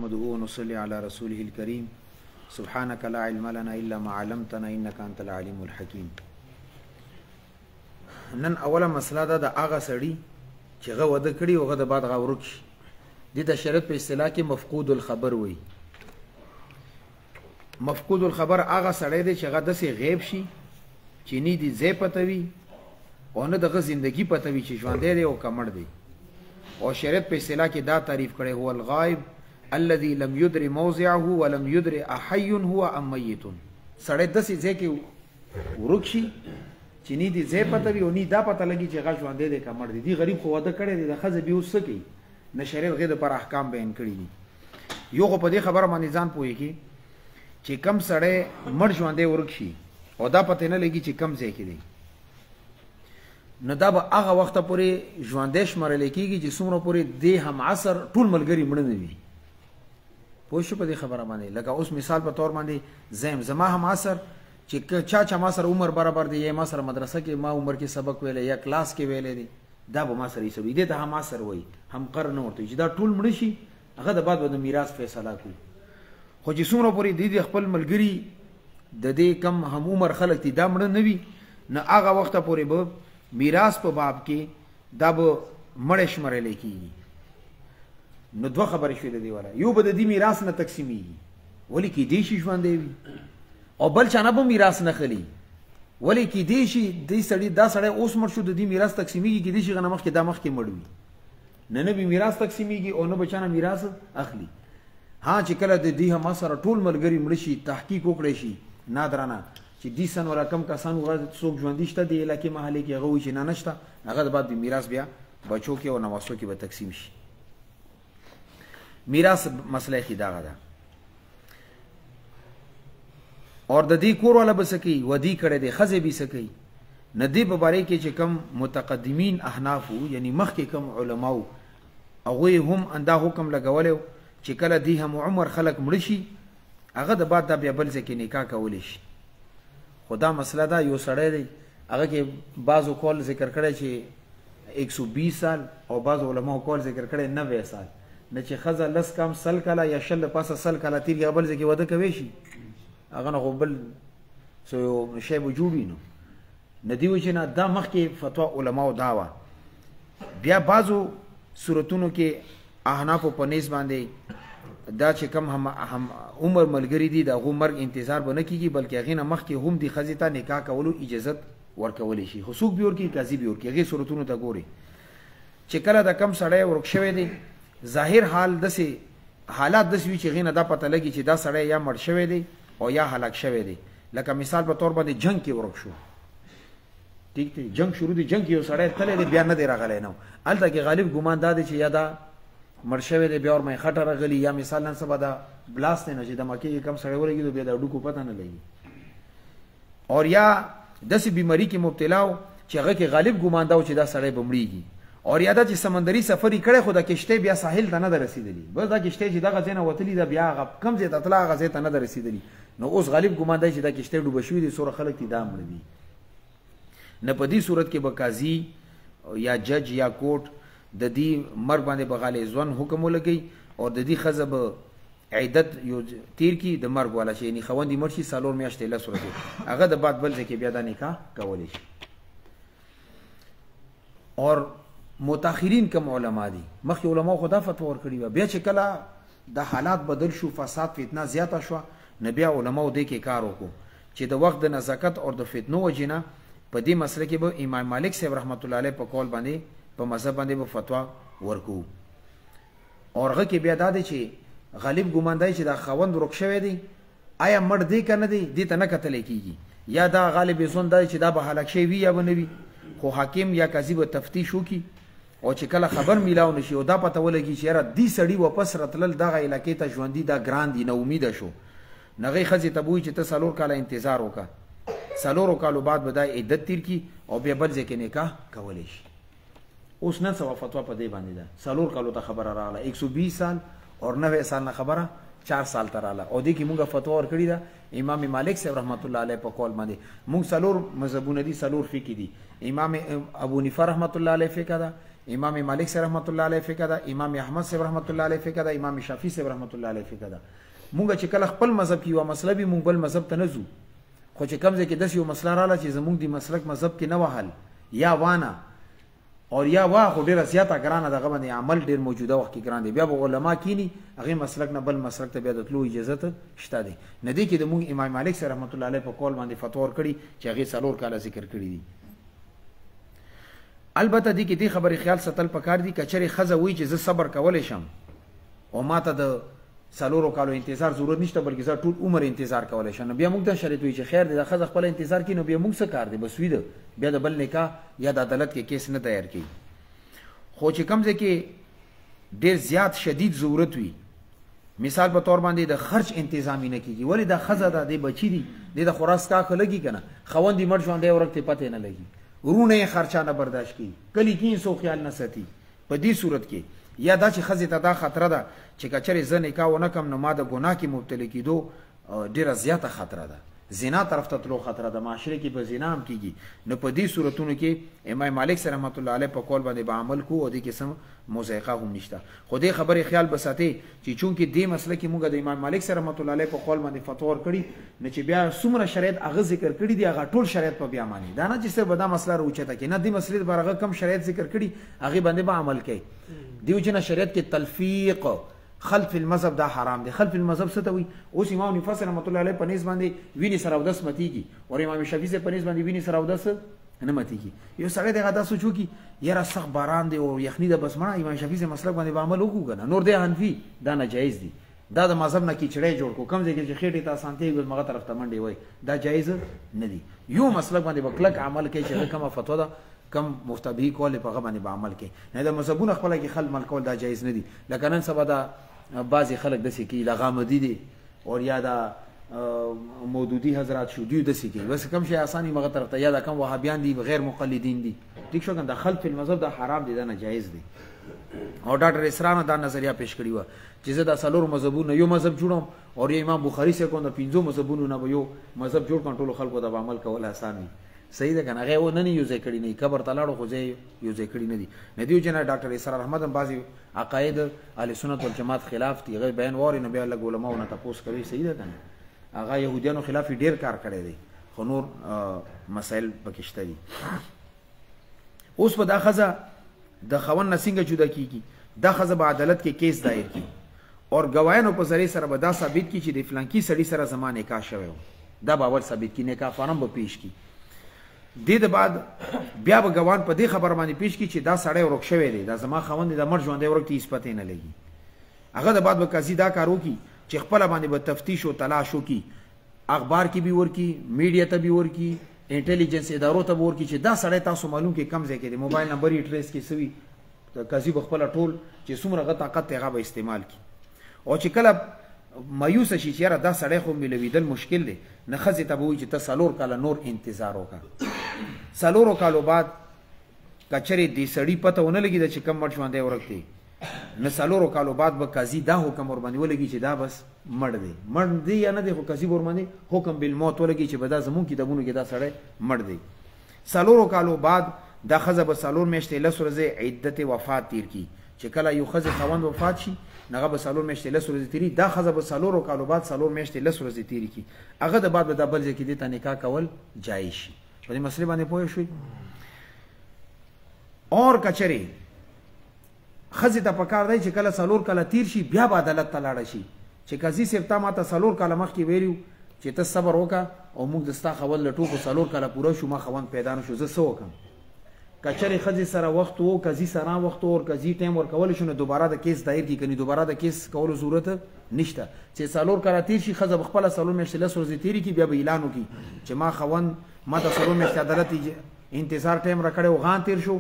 نحمده ونصلي على رسوله الكريم سبحانك لا علم لنا إلا ما علمتنا إنك أنت العليم الحكيم. نن اوله مسله ده د هغه سړي چې هغه وده کړي او هغه د بعد هغه ورک شي. دې د شریعت په اصطلاح کې مفقود الخبر وایي. مفقود الخبر هغه سړی دی چې هغه داسې غیب شي چې نه دي ځای پته وي او نه دغه زندگی پته وي چې ژوندی دی او که مړ دی. او شریعت په اصطلاح کې دا تعریف کړی هو الغائب الذي لم يدر موضعه ولم يدر احي هو ام میت. سړی داسې ځای کې ورک شي چې نه دي ځای پته وي او نه دا پته لګي چې هغه ژوندی دی که مړ دی. دې غریب خو واده کړی دی، د ښځه بیا اوس څه کوي؟ نه شریعت هغې دپاره احکام بیان کړي دي. یو خو په دې خبره باندې ځان پوهېږي چې کم سړی مړ ژوندی ورک شي او دا پته نه لګي چې کم ځای کې دی، نو دا به هغه وخته پورې ژوندی شمارلی کېږي چې څومره پورې دې هم عصر ټول ملګري مړه نه وي. پوه شو په دې خبره باندې؟ لکه اوس مثال په طور باندې زما هم عصر چې چا ما سره عمر برابر دی، یا ما سره مدرسه کې ما عمر کې سبق ویلی یا کلاس کې ویلی دی، دا به ما سره حسابي. دې ته هم عصر وایي، هم قرن ورته چې دا ټول مړه شي هغه د بعد به د میراث فیصله کوي. خو چې څومره پورې د خپل ملګري د دې کم هم عمر خلک دي دا مړه نه وي، نه هغه وخته پورې به میراث په باب کې دا به مړه شمارلی کېږي. نو دوه خبرې شوې د دې والا، یو به د دې میراث نه تقسیمیږي ولې کیدای شي ژوندی وي، او بل چا نه به میراث نه خلي ولې کیدای شي دې سړي دا سړی اوس مړ شو د دې میراث تقسیمیږي، کیدای شي هغه نه مخکې دا مخکې مړ وي، نه به میراث تقسیمیږي او نه به چا نه میراث اخلي. ها چې کله د دې هم سره ټول ملګري مړه شي تحقیق وکړی شي نادرانه چې دې سن ولا کم کسان وغواړي څوک ژوندي شته دې علاقې محلې کې هغه وایي چې نه نشته، هغه د بعد د میراث بیا بچو کې او نواسو کې به تقسیم شي. میراث مسله خې دغه ده. اور د دې کور والا به څه کوي؟ ودي کړی دی، ښځې به څه کوي؟ نه دې په باره کې چې کم متقدمین احناف وو یعنی مخکې کم علما وو هغوی هم اندا حکم لګولی چې کله دې هم عمر خلک مړه شي هغه د بعد دا بیا بل ځای کې نکاح کولی شي. خو دا مسله ده یو سړی دی هغه کې بعضو کول ذکر کړی چې 120 سال او بعضو علماو کول ذکر کړی 90 سال. نه چې ښځه لس کم سل کاله یا شل پاسه سل کاله تېرېږي هغه بل ځای کې واده کوی شي، هغه نه خو بل څه یو شی به جوړ وي. نو نه دي وایي چې نه دا مخکې فتوا علماو دا وه. بیا بعضو صورتونو کې احنافو په نیز باندې دا چې کم هم عمر ملګري دي د هغو مرګ انتظار به نه کېږي بلکې هغې نه مخکې هم دې ښځې ته نکاح کولو اجازت ورکولی شي. خو څوک به ورکوي؟ قاضي به ورکوي. هغې صورتونو ته ګوري چې کله د کم سړی ورک شوی دی ظاهر حال داسې حالات داسې وي چې هغې نه دا پته لګي چې دا سړی یا مړ شوی دی او یا هلاک شوی دی. لکه مثال په طور باندې جنگ کې ورک شو، ټیک دی، جنگ شروع دی، جنگ کې یو سړی تللی دی بیا نه دی راغلی نو هلته کې غالب ګمان دا دی چې یا دا مړ شوی دی بیا ورمای خټه راغلي، یا مثال نن سبا دا بلاست دی نو چې د مکې کې کم سړی ولګېدو بیا د ډوکو پته نه لګي، اور یا داسې بیماري کې مبتلا و چې هغه کې غالب ګمان دا و چې دا سړی به مړېږي، اور یا دا چې سمندري سفر یې کړی خو د کشتۍ بیا ساحل ته نه ده رسېدلي، بس دا کشتۍ چې دغه ځای نه وتلي ده بیا هغه کم ځای ته تله هغه ځای ته نه ده رسېدلي. نو اوس غالب ګمان دی چې دا کشتۍ ډوبه شوي دي څومره خلک دي دا مړه دي. نه په دې صورت کې به قاضي یا جج یا کوټ د دې مرګ باندې به غالب ځوان حکم ولګوي او د دې ښځه به عدت یو تیر کړي د مرګ والا چې یعنې خاوند یې مړ شي 4 میاشتې 10 ورځې هغه د بعد بل ځای کې بیا دا نکاح کولی شي. اور متاخرین کم علما دي، مخکې علماو خو دا فتوا ورکړې وه، بیا چې کله د حالات بدل شو فساد فتنه زیاته شوه نو بیا علماو دې کې کار وکړو چې د وخت د نزاکت او د فتنو وجې نه په دې مسله کې به امام مالک صاحب رحمت الله علیه په قول باندې په مذهب باندې به فتوا ورکو. اور هغه کې بیا دا دی چې غالب ګمان دی چې دا خاوند ورک شوی دی آیا مړ دی که نه دی دې ته نه کتلی کېږي، یا دا غالب ژوند دا دی چې دا به هلاک شوی وي یا به نه وي. خو حاکم یا قاضي به تفتیش وکړي او چې کله خبر میلاو نشي او دا پته ولګي چې یاره دې سړي واپس راتلل دغه علاقې ته ژوندي دا ګران دي، نه امیده شو، نو هغې ښځې ته به وایي چې ته 4 کاله انتظار وکړه، 4 کالو بعد به دا عدت تیر کړي او بیا بل ځای کې نکاح کولی شي. اوس نن سبا فتوا په دې باندې ده، 4 کالو ته خبره راغله، 120 سال اور 90 سال نه خبره 4 سال ته راغله. او دې کې مونږ فتوا ورکړې ده امام مالک صاحب رحمت الله علیه په قول باندې. مونږ 4 مذهبونه دي، 4 فقه دي. امام ابو حنیفه رحمت الله علیه فقه ده، امام مالک سے رحمت الله علیه فقہ دا، امام احمد سے رحمت الله علیه فقہ دا، امام شافعی سے رحمت الله علیه فقہ دا. مونږ چې کله خپل مذهب کې یو مسله به مونږ بل مذهب ته نه ځو، خو چې کوم ځای کې داسې یو مسله رااله چې زمونږ د مسلک مذهب کې نه وهل یا وانه اور یا وا خو ډیره زیاته ګرانه دغه باندې عمل ډیر موجوده وخت کې ګران دی، بیا به علما کینی هغه مسلک نه بل مسلک ته بیا د تلو اجازه شته دی. ندی کې د مونږ امام مالک سره رحمت الله علیه په قول باندې فتوا ورکړي چې هغه څلور کاله ذکر کړی دي. البته دی کې دی خبرې خیال ساتل پکار دي، کچره خزه وی چې زه صبر کولای شم او ماته د څلورو کالو انتظار ضرورت نشته، بلکې زه ټول عمر انتظار کولای شم، بیا موږ ته شریعت وی چې خیر دی د خزه خپل انتظار کینو، بیا موږ څه کار دی بس وی ده، بیا د بل نکاح یا د عدالت کې کیس نه تیار کی. خو چې کم ځای کې ډیر زیات شدید ضرورت وي، مثال په تور باندې د خرج انتظامی نه کیږي، ولی د خزه د بچی دی د خوراک کا لګي کنه، خوندې مړ ژوند دی ورته پته نه لګي، ورونه خرچه نه برداشت کی، کلی کې سو خیال نه ساتي. په دې صورت کې یا دا چې خزه ته دا خطر ده چې کچره زنه کا ونه کم نو ما د ګناه کې مبتلا کیدو ډیره زیاته خطر ده، زنا طرف ته تلو خطر ده، معاشره کې په زنا هم کیږي. نو په دې صورتونو کې امام مالک سره رحمت الله علیه په قول باندې عمل کو او دې قسم موزایقه هم نشته. خو دې خبرې خیال بساتي چې چونکې دې مسله کې موږ د امام مالک سره رحمت الله علیه په قول باندې فتوا ورکړي نه چې بیا څومره شرایط هغه ذکر کړي دي هغه ټول شرایط په بیا معنی دا نه چې څه بدا مسله راوچته کې نه دې مسلې برغه کم شرایط ذکر کړي هغه باندې به عمل کوي. دیو جنا شریعت کې تلفیق خلف المذهب دا حرام دی. خلف المذهب څه ته وي؟ اوس امام نفس رحمت الله علیه پنځ باندې ویني سره او داس متیږي او امام شافعی سے پنځ باندې ویني سره او داس نه متیږي. یو سړی دغه تاسو چو کی یاره سخت باران دی او یخنی د بس مړه امام شافعی سے مسلک باندې عمل وکړو کنه، نور دی حنفی دا ناجایز دی، دا د مذهب نه کی چړې جوړ کو کم ځای کې چې خېټه ته سانتي ګل مغه طرف ته منډي وای دا جایز نه دی. یو مسلک باندې وکلک عمل کوي چې کومه فتوا ده کم مفتبی کول په غو باندې عمل کوي، نه د مذهبونو خپل کې خل مل کول دا جایز نه دی. لکه نن سبا دا بعضی خلک دسی کی لغامدی دي او یا دا مودودی حضرات شو دیو دسی کی بس کم شي اسانی مغه طرف ته یا دا کم وهابیان دي غیر مقلدین دي، ٹھیک شو کنه د خلف المذهب دا حرام دي دا ناجایز دي. او ډاکټر اسران دا نظریه پیش کړی و چې زه د سلور مذهبونو یو مذهب جوړم او امام بخاری سے کوم د پنځو مذهبونو نه یو مذهب جوړ کړ ټول خلکو د عمل کول آسان وي. صحیح ده کنه، هغه و نه یو ځای کړی نه قبر تلاړو خو ځای یو ځای کړی نه دي. ندیو جنا ډاکټر اسرار احمد هم بعضی عقاید اهل سنت والجماعت خلاف دي، غیر بیان واري نه بیا لګ علماء نه تاسو کوي. صحیح ده کنه، هغه يهودانو خلاف ډیر کار کړی دی، خو نور مسائل پکشته دي. اوس په دا خزه د خون نسنګ جدا کیږي، دا خزه په عدالت کې کیس دایر کی اور گواهانو په ذریعہ سره به دا ثابت کی چې د فلانکی سړي سره زمانه نکاح شوی و، دا باور ثابت کی نکاح فارم به پیش کی. د بعد بیا به ګوان په دې خبر باندې پیش کی چې دا سړی ورک شوی دی، دا زما خوند د مر ژوند ورک تیس پته نه لګي. هغه د بعد به قاضي دا کارو کی چې خپل باندې به تفتیش او تلاش وکي، اخبار کې به ورکی، میډیا ته به ورکی، انټيليجنس ادارو ته به ورکی چې دا سړی تاسو معلوم کې کم ځای کې دی، موبایل نمبر یې ټریس کې سوي، قاضي به خپل ټول چې څومره غته طاقت هغه به استعمال کی. او چې کله مایوس شي چې را دا سړی خو ملویدل مشکل دی، نه خزه ته وایي چې ته سالور کاله نور انتظار وکړه. سالورو کالو بعد کچری دی سړی پته ونه لګی چې کم مړ ژوند دی ورکتی، نه سالورو کالو بعد به قاضي دا حکم ور باندې ولګي چې دا بس مړ دی یا نه دی، خو قاضي ور باندې حکم بالموت ولګي چې بدا زمون کې دبونو کې دا سړی مړ دی. سالورو کالو بعد دا خزه به سالور میشته لس ورځې عدت وفات تیر کی، چې کله یو خزه خوند وفات شي نغه به سالور میشته لس ورځې تیری، دا خزه به سالورو کالو بعد سالور میشته لس ورځې تیری کی، هغه د بعد به د بل ځکه دي ته نکاح کول جایز شي. په دې مسله باندې پوه شئ. اور کچری خزه ته پکار دی چې کله سالور کله تیر شي بیا به عدالت ته لاړ شي چې قاضي صاحب تا ماته سالور کله مخ کې ویلو چې ته صبر وکا او موږ دستا خول لټو په سالور کله پوره شو ما خوان پیدا نشو زه سو وکم. کچری خزه سره وخت وو قاضي سره وخت اور قاضي ټیم ور کول شو نه دوباره د کیس دایر کی کني دوباره د کیس کول ضرورت نشته چې سالور کله تیر شي خزه خپل سالور مشله سورزي تیری کی بیا به اعلان وکي چې ما خوان ما د سالور مشته عدالت انتظار ټیم را کړو غان تیر شو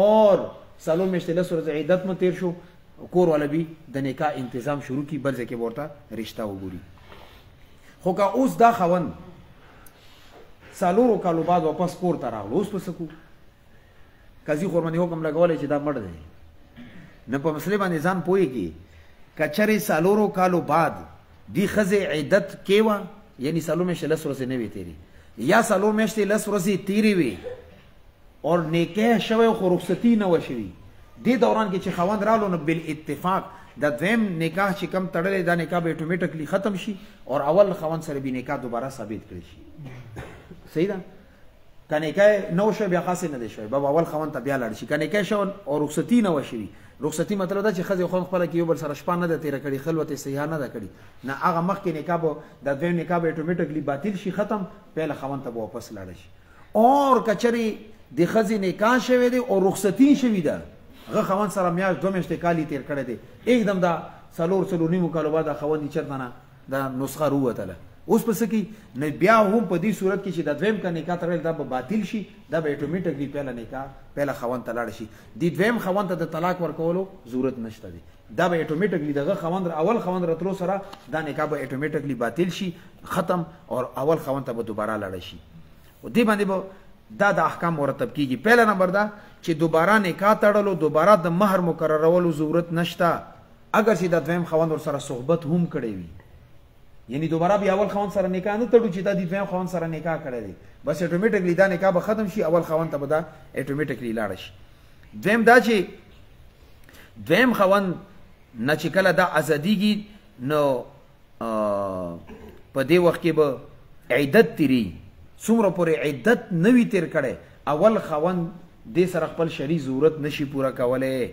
اور سالور مشته سورزي عیدت مو تیر شو کور ولا بي د نکاح تنظیم شروع کی بل ځکه ورته رشتہ وګوري. خو کا اوس دا خوان سالورو کالو بعد واپس کور ته راغلو اوس پس کو قاضي خورمنی حکم لګولې چې دا مړ دی نه په مسله باندې ځان پويږي. کچره سالورو کالو بعد دی خزه عدت کېوا یعنی سالو مې شل سره نه وی تیری یا سالو مې شل سره تیری وی اور نکاح شوه خو رخصتی نه وشوي دې دوران کې چې خاوند رالو نو بل اتفاق د دویم نکاح چې کم تړلې دا نکاح به اتوماتیکلی ختم شي او اول خاوند سره به نکاح دوباره ثابت کړي شي صحیح ده کنه کې نو شو بیا خاصه نه دی شوی بابا اول خاوند ته بیا لاړ شي کنه کې شو او رخصتی نه وشي رخصتی مطلب دا چې خځه خو خپل کې یو بل سره شپه نه د تیر کړي خلوت صحیح نه ده کړي نه هغه مخ کې نکاح به د دویم نکاح به اتوماتیکلی باطل شي ختم پهله خاوند ته واپس لاړ شي اور کچري د خځې نکاح شوی دی او رخصتی شوی ده هغه خاوند سره میاشت دوه میاشتې کالی تیر کړی دی एकदम دا څلور نیمو کالو بعد خاوند چرته نه دا نسخه وروتله اوس پس کې نه بیا هم په دې صورت کې چې د دویم کا نکاح تړل دا به باطل شي دا به اتوماتیکلی پهله نکاح پهله خاوند ته لاړ شي د دویم خاوند ته د طلاق ورکولو ضرورت نشته دی دا به اتوماتیکلی دغه خاوند اول خاوند راتلو سره دا نکاح به اتوماتیکلی باطل شي ختم او اول خاوند ته به دوباره لاړ شي او دې باندې به دا د احکام مرتب کیږي پهلا نمبر دا چې دوباره نکاح تړلو دوباره د مہر مقررولو ضرورت نشته اگر چې د دویم خاوند ور سره صحبت هم کړی وي یعنی دوباره بیا اول خاوند سره نکاح نه تړو چې دا د دویم خاوند سره نکاح کړی دی بس اتوماتیکلی دا نکاح به ختم شي اول خاوند ته به دا اتوماتیکلی لاړ شي دویم دا چې دویم خاوند نه چې کله دا ازادیږي نو په دې وخت کې به عدت تیری څومره پورې عدت نوی تیر کړي اول خاوند دې سره خپل شرعي ضرورت نشي پورا کولای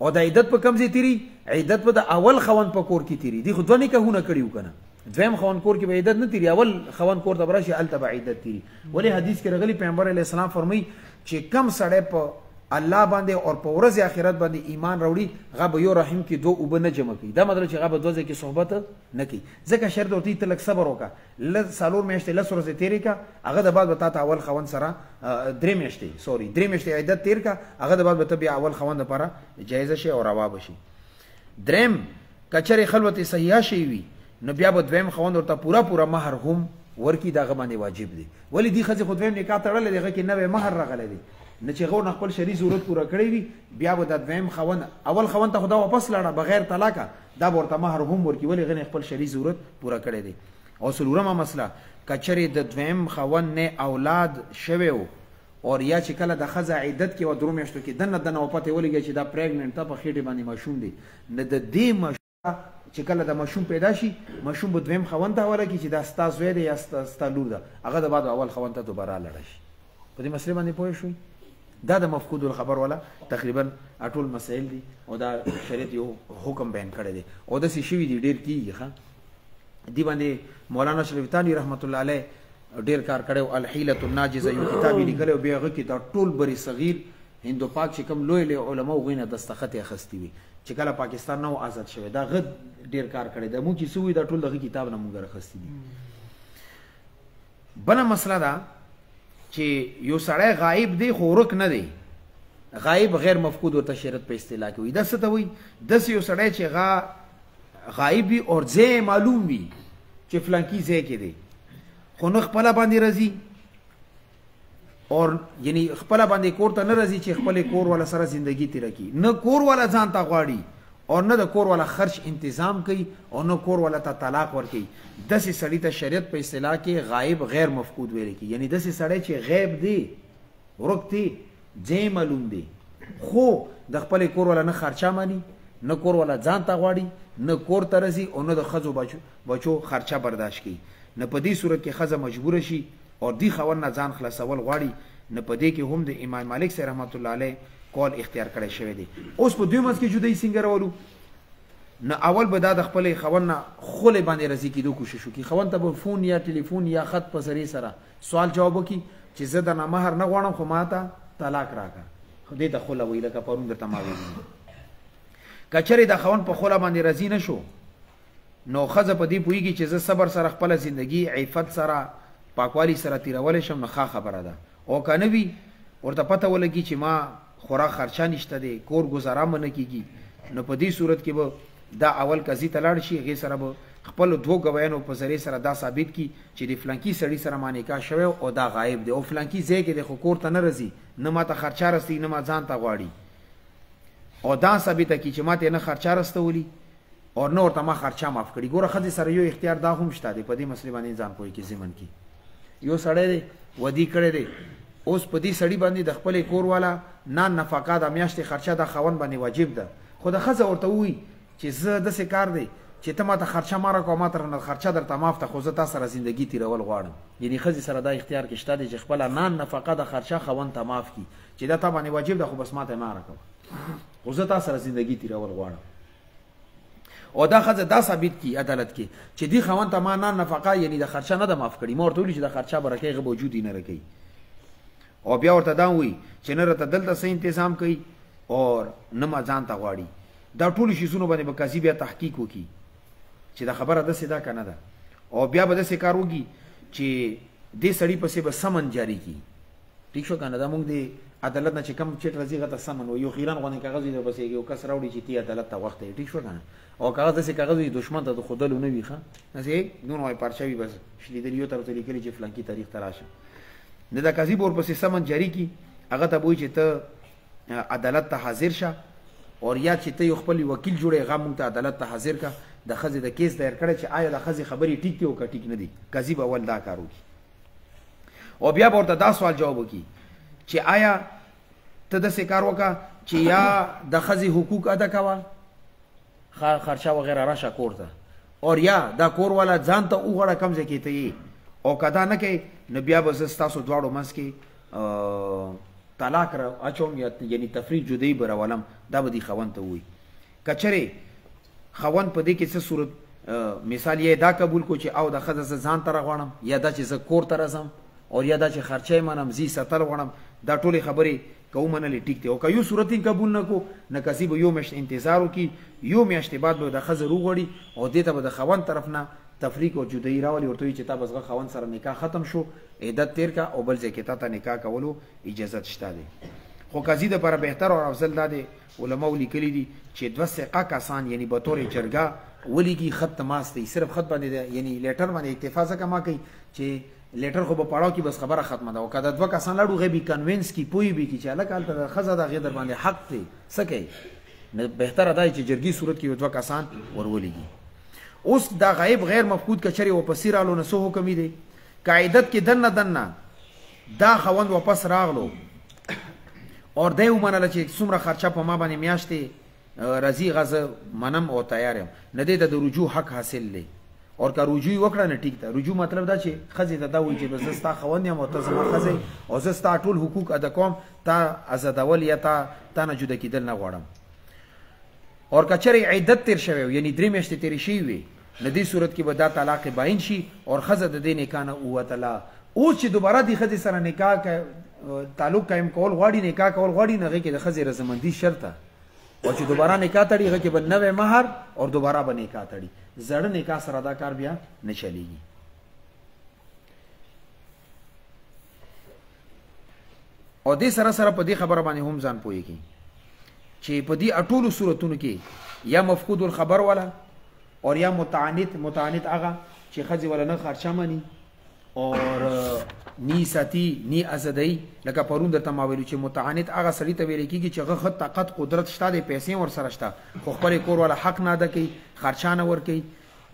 او د عدت په کم ځای تیری عدت په د اول خاوند په کور کې تیری دی خو دوه نکاحونه کړیو کنه دویم خاوند کور کې به عدت نه تیری اول خاوند کور ته براشي الته به عدت تیری ولی حدیث کې راغلی پیغمبر علیه السلام فرمایي چې کم سړی په الله باندې او په ورځ آخرت باندې ایمان راوړي هغه به یو رحم کې دوه وب نه جمع کوي دا مطلب چې هغه به دوه ځکه صحبت نه کوي ځکه شرط ورته ته لک صبر وکړه سالور میاشتې لس ورځې تیرې کا هغه د بعد به تا اول خوند سره درې میاشتې عدت تیر کا هغه د بعد به بیا اول خوند لپاره جایزه شي او روا بشي دریم کچره خلوت صحیحه شي وي نو بیا به دویم خوند ورته پورا مہر هم ورکی دغه باندې واجب دی ولی دی خځه خو دویم نکاح تړلې دغه کې نوې مہر راغلی دی نه چې غو خپل شرعي ضرورت پورا کړی وي بیا به د دویم خوند اول خوند ته خدا واپس لاړه بغیر طلاق دا ورته مہر هم ورکی ولی غنی خپل شرعي ضرورت پورا کړی دی او څلورمه مسله کچره د دویم خوند نه اولاد شویو اور یا چې کله د خزه عدت کې و درو میاشتو کې دنه وپته ولګي چې دا پریګننت ته په خېټه باندې ماشوم دی نه د دې ماشوم چې کله د ماشوم پیدا شي ماشوم به دویم خوند ته ورکی چې دا ستا زوی دی یا ستا لور ده هغه د بعد اول خوند ته دوباره لاړ شي په دې مسله باندې پوه شئ دا د مفقود الخبر ولا تقریبا اټول مسائل دي او دا شریعت یو حکم بیان کړی دی او د سی شوی دی ډیر کیږي ښه دی باندې مولانا شریف تانی رحمت الله علیه ډیر کار کړو الحیله الناجزه یو کتاب لیکلو بیا هغه کې دا ټول بری صغیر هندو پاک چې کوم لوی علماء غوینه دستخط اخستی وي چې کله پاکستان نو آزاد شوی دا غد ډیر کار کړی دا مو چې سوی دا ټول دغه کتاب نه مونږ راخستی دي بل مسله دا چې یو سړی غایب دی خو ورک نه دی غایب غیر مفقود ورته شرط په اصطلاح کې وي دا څه ته وي داسې یو سړی چې غایب وي او ځای معلوم وي چې فلانکی ځای کې دی خو نه خپله باندې راځي اور یعنی خپله باندې کور ته نه راځي چې خپل کور والا سره زندگی تیره کړي نه کور والا ځان ته غواړي اور نه د کور والا خرچ انتظام کوي او نه کور والا ته طلاق ورکوي داسې سړي ته شریعت په اصطلاح کې غایب غیر مفقود ویل کېږي یعنی داسې سړی چې غیب دی ورک دی ځای معلوم دی خو د خپل کور والا نه خرچه مانی نه کور والا ځان ته غواړي نه کور ته راځي او نه د ښځو بچو خرچه برداشت کوي نه په دې صورت کې ښځه مجبوره شي اور دی خاوند نه ځان خلاصول غواړي نه په دې کې هم د امام مالک صاحب رحمت الله علیه قول اختیار کړی شوی دی اوس په دوی منځ کې جدای څنګه راولو نه اول به دا د خپل خاوند نه خولې باندې راځي کېدو کوشش وکړي خاوند ته به فون یا ټلیفون یا خط په ذریعې سره سوال جواب وکړي چې زه درنه مهر نه غواړم خو ما ته طلاق راکړه خو دې ته خوله وایي لکه پرون درته ما ویلي که چېرې د خاوند په خوله باندې راضي نه شو نو ښځه په دې پوهېږي چې زه صبر سره خپله زندګي عفت سره پاکوالی سره تیرولی شم نو ښه خبره ده او که نه وي ورته پته ولګي چې ما خوراک خرچه نشته دی کور ګزاره مه نه کېږي نو په دې صورت کې به دا اول قاضي ته لاړ شي هغې سره به خپلو دوو ګوایانو په ذریعې سره دا ثابت کړي چې د فلانکي سړي سره ما نکاح شوی او دا غایب دی او فلانکي ځای کې دی خو کور ته نه راځي نه ما ته خرچه رسوي نه ما ځان ته غواړي او دا ثابته کړي چې ما ته یې نه خرچه رسولي او نه ورته ما خرچه معاف کړي ګوره ښځې سره یو اختیار دا هم شته دی په دې مسلې باندې ځان پوهې کې ضمن کې یو سړی دی ودي کړی دی اوس په دې سړی باندې د خپل کور والا نان نفقه د میاشتې خرچه د خاوند باندې واجب ده خو د ښځه ورته وایي چې زه داسې کار دی چې ته ماته خرچه ما راکوه ما ترنه خرچه درته معاف ته خو زه تا سره زندګي تېرول غواړم یعنې ښځې سره دا اختیار کې شته دی چې خپله نان نفقه د خرچه خاوند ته معاف کړي چې دا تا باندې واجب ده خو بس ما ته ما راکوه خو زه تا سره زندګي تېرول غواړم او دا ښځه دا ثابت کړي عدالت کې چې دې خاوند ته ما نان نفقه یعنې د خرچه نه ده معاف کړي ما ورته ویلي چې د خرچه به راکوي هغه به وجود یې نه راکوي او بیا ورته دا وایي چې نه راته دلته څه انتظام کوي او نه ما ځان ته غواړي دا ټولو شیزونو باندې به قاضي بیا تحقیق وکړي چې دا خبره داسې ده که نه ده او بیا به داسې کار وکړي چې دې سړي پسې به سمن جاري کړي ټیک شو که نه دا مونږ د عدالت نه چې کوم چټ راځي هغه ته سمن وایي یو خیران غوندې کاغذ وي درپسې یو کس راوړي چې تی عدالت ته وخت دی ټیک شو که نه او کاغذ داسې کاغذ وي دښمن ته د ښودلو نه وي ښه داسې دونه وایي پارچه وي بس شلیدلي یو ته ورته لیکلي چې فلانکي تاریخ ته راشه نه دا قاضي به ورپسې سمن جاري کړي هغه ته به وایي چې ته عدالت ته حاضر شه او یا چې ته یو خپل وکیل جوړې هغه مونږ ته عدالت ته حاضر کا د ښځې د کیس دایر کړی چې آیا د ښځې خبرې ټیک دي او که ټیک نه دي قاضي به اول دا کار وکړي او بیا به ورته دا سوال جواب وکړي چې آیا ته داسې کار وکړه چې یا د ښځې حقوق ادا کوه خرچه وغیره راشه کور ته او یا دا کور والا ځان ته وغواړه کوم ځای کې ته یې او که دا نه کوې نو بیا به زه ستاسو دواړو منځ کې طلاق را اچوم یعنی تفریق جدایي به راولم دا به دې خاوند ته ووایي که چرې خاوند په دې کې څه صورت مثال یې دا قبول کو چې او د ښځه زه ځان ته راغواړم یا دا چې زه کور ته راځم او یا دا چې خرچه یې منم زی ساتل غواړم دا ټولې خبرې که ومنلې ټیک دی او که یو صورت یې قبول نه کو نه قاضي به یو میاشت انتظار وکړي یو میاشتې بعد به د ښځه وغواړي او دې ته به د خاوند طرف نه تفریق او جدایي راولي ورته وایي چې تا بس خاوند سره نکاح ختم شو عدت تیر کا او بل ځای کې تا ته نکاح کولو اجازت شته دی خو قاضي دپاره بهتر او افضل دا دی علماو لیکلي دي چې دوه ثقه کسان یعنی به طور جرګه ولیږي خط ته ماست دی صرف خط باندې یعنی لیټر باندې اکتفا ځکه ما کوي چې لیټر خو به پړاو کې بس خبره ختمه ده او که دا دوه کسان لاړو هغه به کنوینس کي پوی به کی چې هلکه هلته د ښځه د هغې در باندې حق دی څه کوي نو بهتره دا چې جرګي صورت کې یو دوه کسان ورولېږي اوس دا غیب غیر مفقود که چرې واپسې رالو نو څه حکم یې دی که عدت کې دننه دننه دا خاوند واپس راغلو اور دی ومنله چې څومره خرچه په ما باندې میاشتې راځي هغه زه منم او تیار یم نه دی د رجوع حق حاصل دی اور که رجوع وکړه نه ټیک ده رجوع مطلب دا چې ښځې ته دا وایي چې بس زه ستا خاوند یم او ته زما ښځه او زه ستا ټول حقوق ادا کوم تا ازادول یا تا نه جدا کېدل نه غواړم اور که چېرې عدت تیر شوی وي یعنې 3 میاشتې تېرې شوي وي نو دې صورت کې به دا طلاق باین شي اور ښځه د دې نکاح نه ووتله اوس چې دوباره دې ښځې سره نکاح تعلق قایم کول غواړي نکاح کول غواړي نو هغې کې د ښځې رضامندي شرط ده او چې دوباره نکاح تړي هغه کې به نوی مهر اور دوباره به نکاح تړي زړه نکاح سره دا کار بیا نه چلیږي او دې سره سره په دې خبره باندې هم ځان پوهېږي چې په دې اټولو صورتونو کې یا مفقود الخبر والا اور یا متعنت هغه چې ښځې والا نه خرچه مني اور نی ساتي نی ازادۍ لکه پرون درته ما ویلو چې متعنت هغه سړي ته ویل کېږي چې هغه ښه طاقت قدرت شته دی پیسې ورسره شته خو خپل کور والا حق نه ادا کوي خرچه نه ورکوي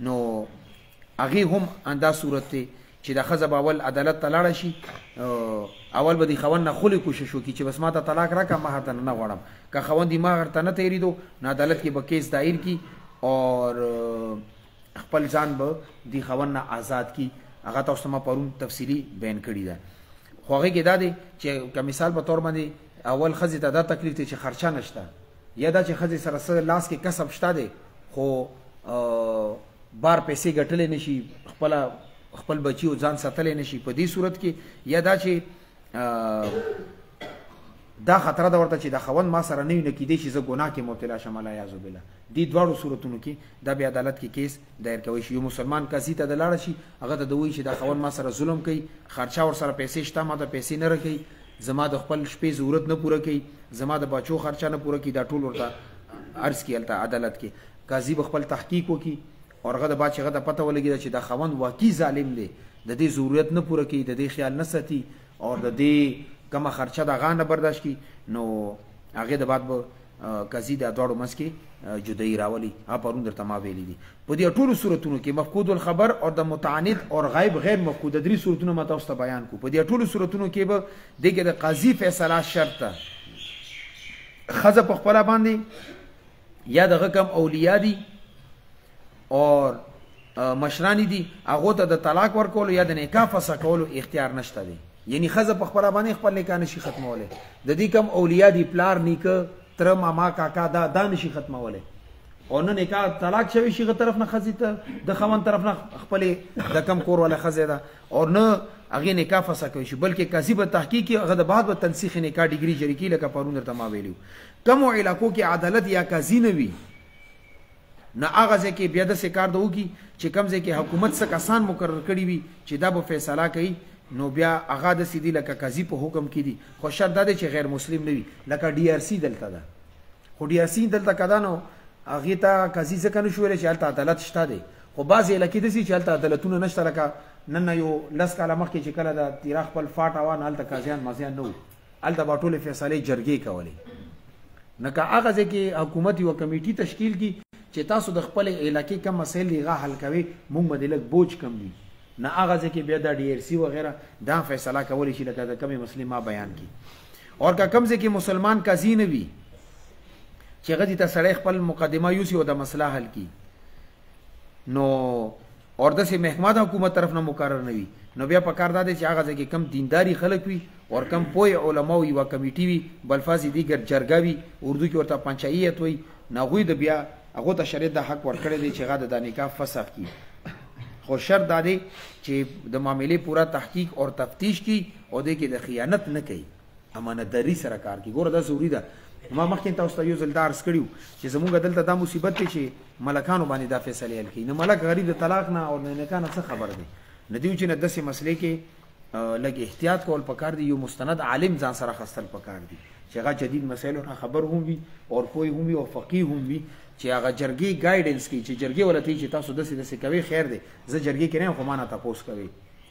نو هغې هم اندا صورت دی چې د ښځه به اول عدالت ته لاړه شي اول به د خاوند نه خلې کوشش وکړي چې بس ما ته طلاق راکړه مهر ته نه غواړم که خاوند یې مهر ته نه تېرېدو نو عدالت کې به کیس دایر کړي اور خپل ځان به د خاوند نه آزاد کړي هغه تاسو ته ما پرون تفصیلي بیان کړي ده خو هغې کې دا دی چې که مثال په طور باندې اول ښځې ته دا تکلیف دی چې خرچه نشته یا دا چې ښځې سره څه لاس کې کسب شته دی خو بار پیسې ګټلی نه شي خپل بچي او ځان ساتلی نه شي په دې صورت کې یا دا چې دا خطره ده ورته چې د خاوند ما سره نه وي نو کیدی شي زه ګناه کې مبتلا شم علیاذ بالله دې دواړو صورتونو کې دا بیا عدالت کې کیس دایر کوي شي یو مسلمان قاضي ته د لاړه شي هغه ته د وایي چې دا خاوند ما سره ظلم کوي خرچه ورسره پیسې شته ما ته پیسې نه راکوي زما د خپل شپې ضرورت نه پوره کوي زما د بچو خرچه نه پوره کوي دا ټول ورته عرض کړي هلته عدالت کې قاضي به خپل تحقیق وکړي او هغه د بعد چې هغه ته پته ولګېده چې دا خاوند واقعي ظالم دی د دې ضرورت نه پوره کوي د دې خیال نه ساتي او د دې کمه خرچه د هغه نه برداشت کړي نو هغې د بعد به قاضي د دواړو منځ کې جدایي راولي. هغه پرون درته ما ویلي دي. په دې ټولو صورتونو کې مفقود الخبر او د متعاند او غیب غیر مفقود درې صورتونه ما تاسو ته بیان کو. په دې ټولو صورتونو کې به دغه د قاضي فیصله شرط ده. خزه په خپل باندې یا دغه کم اولیاء دي او مشرانی دي هغه ته د طلاق ورکول یا د نکاح فسخ کول اختیار نشته دي. یعنی خزه په خپل باندې خپل نکاح نشي ختموله. د دې کم اولیاء دي پلار نیکه تر ماما کاکا دا نشي ختموله. او نه نکاح طلاق شوی شي غ طرف نه خزي ته د خوان طرف نه خپل د کم کور ولا خزه ده او نه هغه نکاح فسخ کوي شي بلکې قاضي به تحقیق هغه د بعد به تنسیخ نکاح ډیګری جری کی لکه پرون درته ما ویلو. کم علاقو کې عدالت یا قاضي نه وي نه هغه ځکه بیا د سکار دو کی چې کم ځکه حکومت څخه کسان مقرر کړي وي چې دا به فیصله کوي نو بیا هغه د سیدی لکه قاضي په حکم کې دي. خو شرط دا چې غیر مسلم نه وي لکه ډي ار سی دلته ده. خو ډي ار سی دلته کدا نو هغه ته قاضي څخه نشو ویل چې هلته عدالت شته دی. خو بعضې علاقې داسې چې هلته عدالتونه نشته لکه نن یو لس کاله مخکې چې کله د تیرا خپل فاټ وان هلته قاضیان مازیان نه وو هلته به ټولې فیصلې جرګې کولې. نه که هغه ځای کې حکومت یوه کمیټي تشکیل کړي چې تاسو د خپل علاقې کم مسایل دي هغه حل کوي مونږ به د لږ بوج کم وي نه هغه ځای کې بیا د ډي ار سی وغیره دا فیصله کولی شي لکه د کمې مسلې ما بیان کړي. اور که کم ځای کې مسلمان قاضي نه وي چې هغه دې ته سړی خپل مقدمه یوسي او د مسله حل کړي نو اور داسې محکمه د حکومت طرف نه مقرر نه وي نو بیا پکار دا دی چې هغه ځای کې کم دینداري خلک وي اور کم پوه علما وي یوه کمیټي وي بلفاظ دیګر جرګه وي اردو کې ورته پنچایت وي نو هغوی د بیا هغو ته شریعت د حق ورکړی دی چې هغه د نکاح فسخ کړي. خو شرط دا دی چې د معاملې پورا تحقیق اور تفتیش کی او دې کې د خیانت نه کوي امانتداري سره کار کوي. ګوره دا ضروري ده. ما مخکې تاسو ته یو ځل دا عرض کړي وو چې زموږ دلته دا مصیبت دی چې ملکانو باندې دا فیصلې حل کوي. نو ملک غریب د طلاق نه او د نکاح نه څه خبر دی نه دی چې نه داسې مسلې کې لږ احتیاط کول پکار دی. یو مستند عالم ځان سره خستل پکار دی چې هغه جدید مسایلو نه خبر هم وي او پوه هم وي او فقيه هم وي چې هغه جرګې ګایډنس کوي چې جرګې ولته چې تاسو داسې کوي خیر دی زه جرګې کې نه خو ما نه تاسو کوي.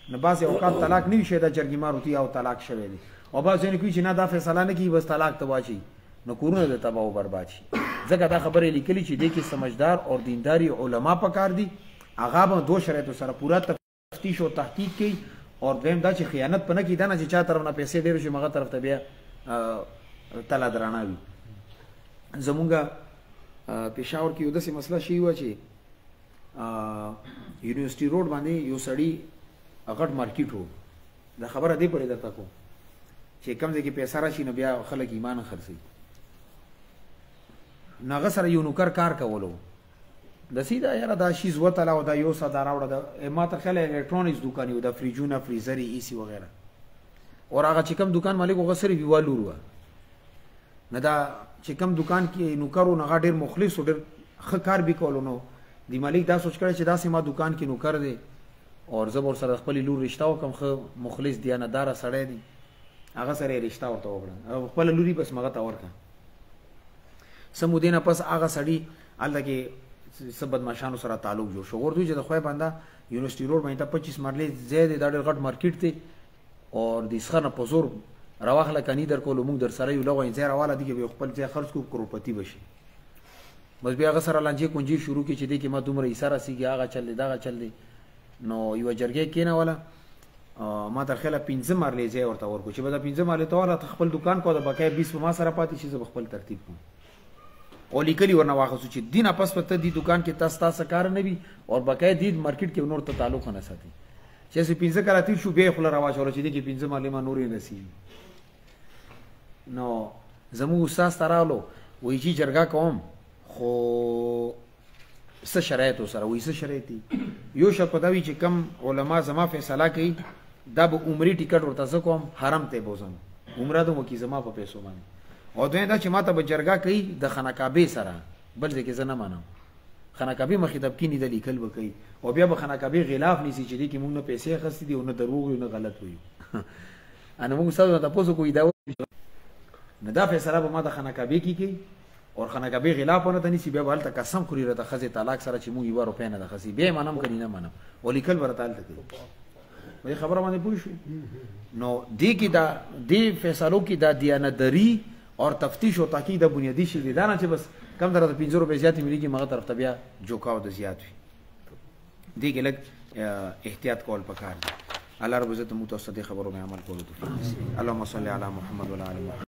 نه بعضې اوقات طلاق نه وي شي دا جرګې ماروتي او طلاق شوی دی او بعضې نه کوي چې نه دا فیصله نه کوي بس طلاق ته واچي نو کورونه د تباہ او برباد شي. ځکه دا خبرې لیکلي چې دې کې سمجھدار او دینداري علما پکار دي هغه به دو شرایطو سره پورا تفتیش او تحقیق کوي او دویم دا چې خیانت پنه کړي دا نه چې چا طرف نه پیسې ډېر شي هغه طرف ته بیا تله درانه وي. زمونږ پېښور کې یو داسې مسله شوې وه چې یونیورسټي روډ باندې یو سړي غټ مارکیټ و. دا خبره دې پورې درته کوم چې کم ځای کې پیسه راشي نو بیا خلک ایمان خرڅوي. نو هغه سره یو نوکر کار کولو داسې دا یاره دا شیز وتله او دا یو څه دا راوړه د ما ته خیال الکترونکس دوکان و دا فریجونه فریزرې ایسي وغیره اور هغه چې کوم دوکان مالک هغه صرف یوه لور وه. نه دا چې کوم دوکان کې نوکر و نو هغه ډېر مخلص و ډېر ښه کار به کولو نو د مالک دا سوچ کړی چې داسې ما دوکان کې نوکر دی اور زه به ورسره د خپلې لور رشته وکړم ښه مخلص دیانتداره سړی دی هغه سره یې رشته ورته وکړه او خپله لوري بس مغه ته ورکړه. څه مودې نه پس هغه سړي هلته کې څه بدماشانو سره تعلق جوړ شو. ورته چې د خدای بنده یونیورسټي روډ باندې ته 25 مرلې ځای دی دا ډېر غټ مارکیټ دی اور د اسخر نه په زور راواخله کني در کولو موږ در سره یو لغوی ځای راواله دي کې خپل ځای خرڅ کړو کروڑپتی بشي. بس بیا هغه سره لانجې کونجې شروع کړي چې دې کې ما دومره ایسه راسېږي هغه چل دی دغه چل دی. نو یوه جرګې کېنوله ما تر خیاله 15 مرلې ځای ورته ورکړو چې به دا 15 مرلې ته ورته خپل دوکان کو د بقایا 20 په ما سره پاتې شي زه به خپل ترتیب کوم او لیکلي ورنه واخیستو چې دین اپس په ته دې دوکان کې تاسو کار نه وي او بقایا دې مارکیټ کې نور ته تعلق نه ساتي چې 15 کاله تیر شو بیا خپل رواجوله چې دې کې 15 مرلې ما نورې نصیب. نو زموږ استاد ته راغلو وایي چې جرګه کوم خو څه شرایط سره وایي څه شرایط دي. یو شرط په دا وي چې کم علما زما فیصله کوي دا به عمرې ټیکټ ورته زه کوم حرم ته بوزم عمره د وکي زما په پیسو باندې او دوی دا چې ما ته به جرګه کوي د خانقابې سره بل ځای کې زه نه منم. خانقابې مخې ته کینې د لیکل به کوي او بیا به خانقابې غلاف نیسي چې دې کې مونږ نه پیسې اخیستې دي او نه دروغ وي نه غلط وي. انا موږ استاد ته تپوس کوو دا نه دا فیصله به ما د خانقابې کې کوي اور خانقابې غلاف ونه ته نیسي بیا به هلته قسم خوري راته ښځې طلاق سره چې موږ 1 روپۍ نه ده خسي بیا یې منم که نه منم او لیکل به راته هلته کوي. په دې خبره باندې پوه شوې. نو دې کې دا دې فیصلو کې دا دیانتداري اور تفتیش او تحقیق د بنیادی شی دی دا نه چې بس کم درته 500 روپے زیات مليږي مغه طرف ته بیا جوکاو د زیات وي دی کې لګ احتیاط کول پکار دی الله رب عزت مو ته صدې خبرو مې عمل کولو ته اللهم صل علی محمد وعلى ال محمد